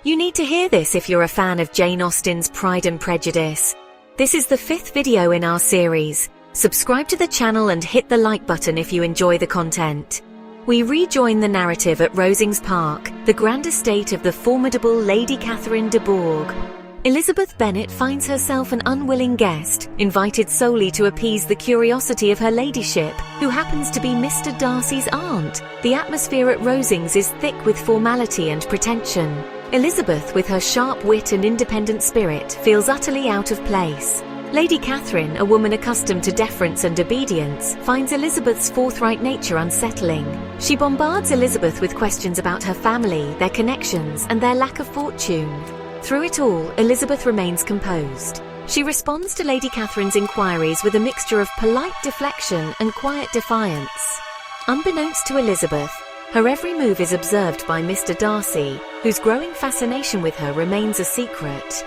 You need to hear this if you're a fan of Jane Austen's Pride and Prejudice. This is the 5th video in our series. Subscribe to the channel and hit the like button if you enjoy the content. We rejoin the narrative at Rosings Park, the grand estate of the formidable Lady Catherine de Bourgh. Elizabeth Bennet finds herself an unwilling guest, invited solely to appease the curiosity of her ladyship, who happens to be Mr. Darcy's aunt. The atmosphere at Rosings is thick with formality and pretension. Elizabeth, with her sharp wit and independent spirit, feels utterly out of place. Lady Catherine, a woman accustomed to deference and obedience, finds Elizabeth's forthright nature unsettling. She bombards Elizabeth with questions about her family, their connections, and their lack of fortune. Through it all, Elizabeth remains composed. She responds to Lady Catherine's inquiries with a mixture of polite deflection and quiet defiance. Unbeknownst to Elizabeth, her every move is observed by Mr. Darcy, whose growing fascination with her remains a secret.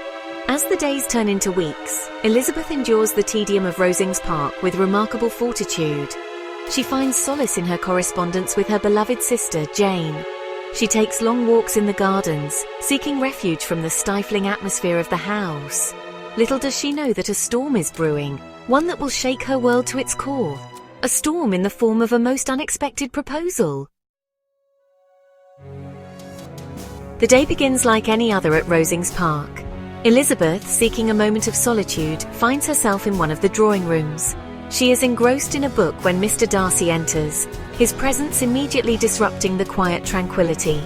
As the days turn into weeks, Elizabeth endures the tedium of Rosings Park with remarkable fortitude. She finds solace in her correspondence with her beloved sister, Jane. She takes long walks in the gardens, seeking refuge from the stifling atmosphere of the house. Little does she know that a storm is brewing, one that will shake her world to its core. A storm in the form of a most unexpected proposal. The day begins like any other at Rosings Park. Elizabeth, seeking a moment of solitude, finds herself in one of the drawing rooms. She is engrossed in a book when Mr. Darcy enters, his presence immediately disrupting the quiet tranquility.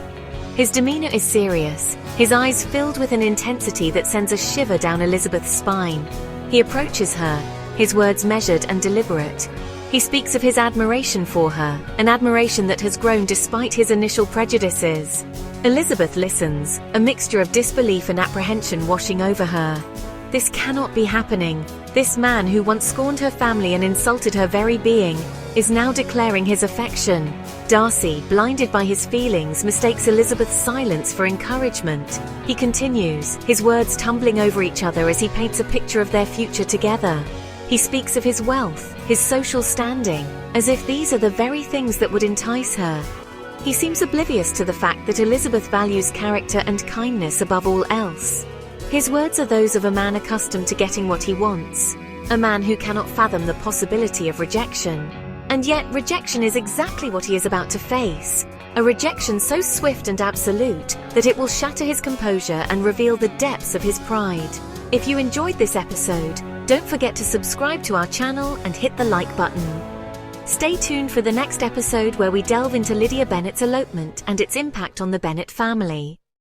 His demeanor is serious, his eyes filled with an intensity that sends a shiver down Elizabeth's spine. He approaches her, his words measured and deliberate. He speaks of his admiration for her, an admiration that has grown despite his initial prejudices. Elizabeth listens, a mixture of disbelief and apprehension washing over her. This cannot be happening. This man who once scorned her family and insulted her very being, is now declaring his affection. Darcy, blinded by his feelings, mistakes Elizabeth's silence for encouragement. He continues, his words tumbling over each other as he paints a picture of their future together. He speaks of his wealth, his social standing, as if these are the very things that would entice her. He seems oblivious to the fact that Elizabeth values character and kindness above all else. His words are those of a man accustomed to getting what he wants, a man who cannot fathom the possibility of rejection. And yet rejection is exactly what he is about to face, a rejection so swift and absolute that it will shatter his composure and reveal the depths of his pride. If you enjoyed this episode, don't forget to subscribe to our channel and hit the like button. Stay tuned for the next episode where we delve into Lydia Bennet's elopement and its impact on the Bennet family.